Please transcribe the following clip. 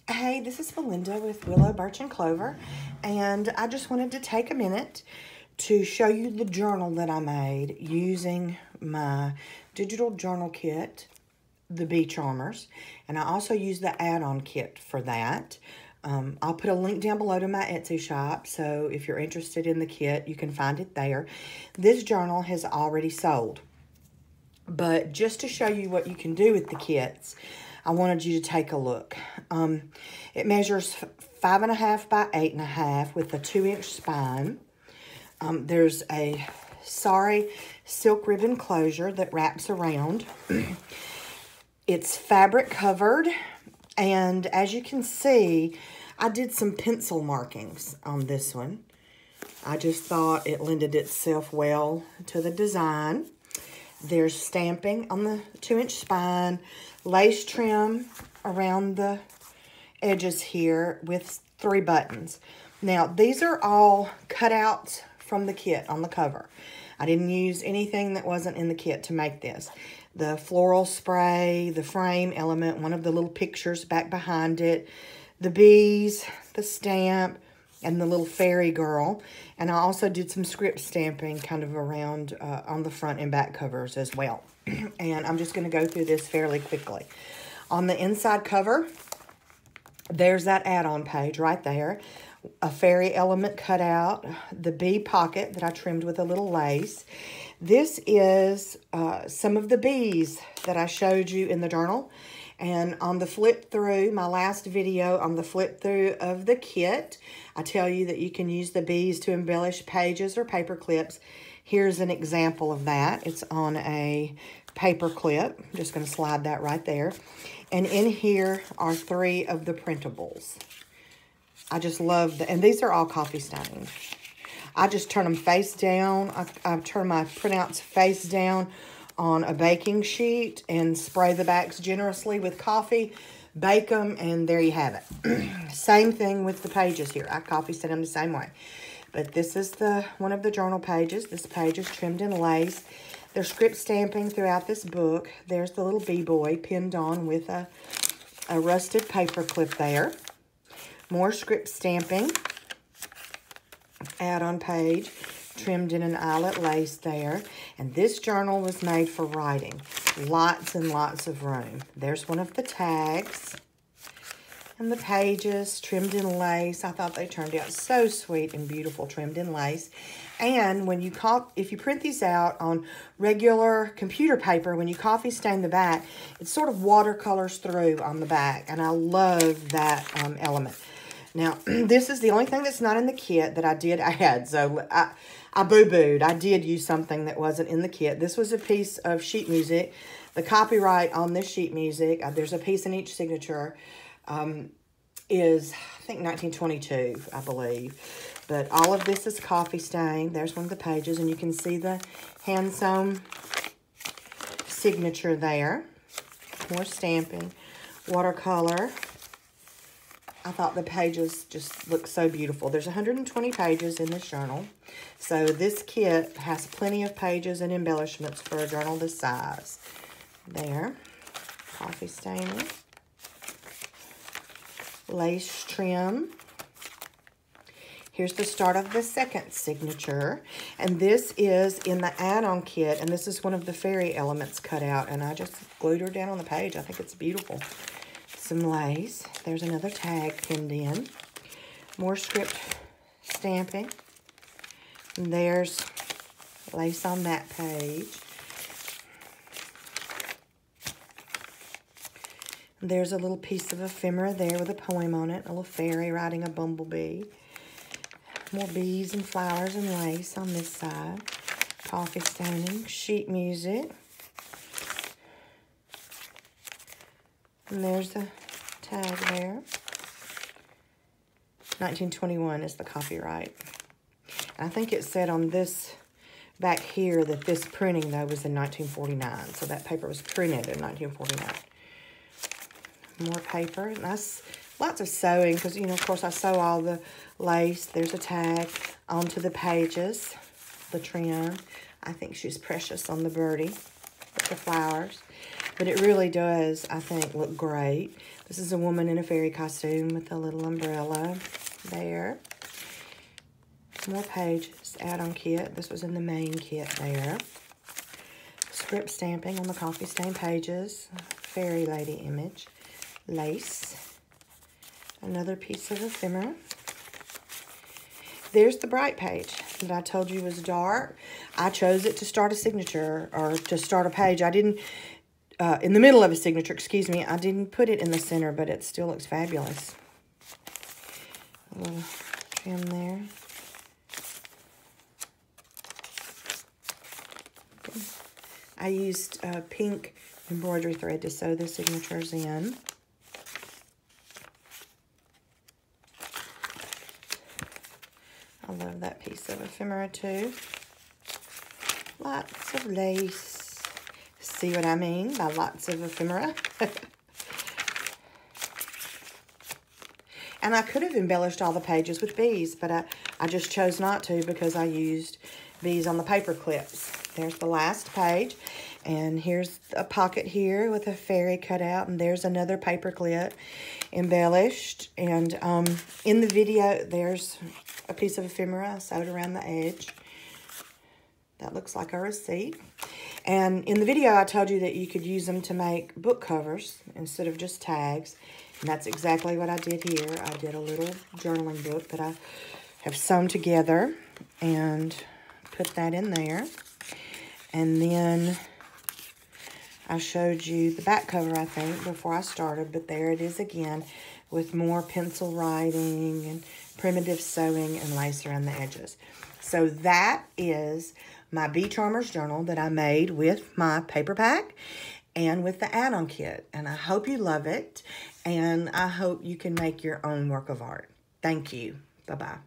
Hey, this is Belinda with Willow, Birch, and Clover, and I just wanted to take a minute to show you the journal that I made using my digital journal kit, the Bee Charmers, and I also used the add-on kit for that. I'll put a link down below to my Etsy shop, so if you're interested in the kit, you can find it there. This journal has already sold, but just to show you what you can do with the kits, I wanted you to take a look. It measures 5.5 by 8.5 with a 2-inch spine. There's a sari silk ribbon closure that wraps around. It's fabric covered, and as you can see, I did some pencil markings on this one. I just thought it lended itself well to the design. There's stamping on the 2-inch spine, lace trim around the edges here with 3 buttons. Now, these are all cutouts from the kit on the cover. I didn't use anything that wasn't in the kit to make this. The floral spray, the frame element, one of the little pictures back behind it, the bees, the stamp, and the little fairy girl. And I also did some script stamping kind of around on the front and back covers as well. And I'm just going to go through this fairly quickly. On the inside cover, there's that add-on page right there. A fairy element cut out, the bee pocket that I trimmed with a little lace. This is some of the bees that I showed you in the journal. And on the flip through, my last video on the flip through of the kit, I tell you that you can use the bees to embellish pages or paper clips. Here's an example of that. It's on a paper clip. I'm just going to slide that right there. And in here are 3 of the printables. I just love and these are all coffee stained. I just turn them face down. I turn my printouts face down on a baking sheet and spray the backs generously with coffee, bake them, and there you have it. Same thing with the pages here. I coffee stain them the same way. But this is one of the journal pages. This page is trimmed in lace. There's script stamping throughout this book. There's the little bee boy pinned on with a rusted paper clip there. More script stamping. Add-on page. Trimmed in an eyelet lace there. And this journal was made for writing. Lots and lots of room. There's one of the tags. And the pages trimmed in lace. I thought they turned out so sweet and beautiful, trimmed in lace. And when you if you print these out on regular computer paper, when you coffee stain the back, it sort of watercolors through on the back. And I love that element. Now, this is the only thing that's not in the kit that I did add. So I boo-booed. I did use something that wasn't in the kit. This was a piece of sheet music. The copyright on this sheet music, there's a piece in each signature, is, I think, 1922, I believe. But all of this is coffee stained. There's one of the pages, and you can see the hand-sewn signature there. More stamping. Watercolor. I thought the pages just look so beautiful. There's 120 pages in this journal. So this kit has plenty of pages and embellishments for a journal this size. There. Coffee staining. Lace trim. Here's the start of the second signature. And this is in the add-on kit. And this is one of the fairy elements cut out. And I just glued her down on the page. I think it's beautiful. Some lace. There's another tag pinned in. More script stamping. And there's lace on that page. And there's a little piece of ephemera there with a poem on it. A little fairy riding a bumblebee. More bees and flowers and lace on this side. Coffee staining. Sheet music. And there's the tag there. 1921 is the copyright. And I think it said on this back here that this printing, though, was in 1949. So that paper was printed in 1949. More paper. Nice. Lots of sewing because, you know, of course, I sew all the lace. There's a tag onto the pages. The trim. I think she's precious on the birdie with the flowers. But it really does, I think, look great. This is a woman in a fairy costume with a little umbrella there. More pages, add-on kit. This was in the main kit there. Script stamping on the coffee stain pages. Fairy lady image. Lace. Another piece of ephemera. There's the bright page that I told you was dark. I chose it to start a signature, or to start a page. I didn't, in the middle of a signature, excuse me, I didn't put it in the center, but it still looks fabulous. A little trim there. Okay. I used pink embroidery thread to sew the signatures in. I love that piece of ephemera too. Lots of lace. See what I mean by lots of ephemera? And I could have embellished all the pages with bees, but I just chose not to because I used bees on the paper clips. There's the last page. And here's a pocket here with a fairy cut out. And there's another paper clip embellished. And in the video, there's a piece of ephemera sewed around the edge. That looks like a receipt. And in the video, I told you that you could use them to make book covers instead of just tags. And that's exactly what I did here. I did a little journaling book that I have sewn together and put that in there. And then I showed you the back cover, I think, before I started, but there it is again with more pencil writing and primitive sewing and lace around the edges. So that is my Bee Charmers journal that I made with my paper pack and with the add-on kit. And I hope you love it, and I hope you can make your own work of art. Thank you. Bye-bye.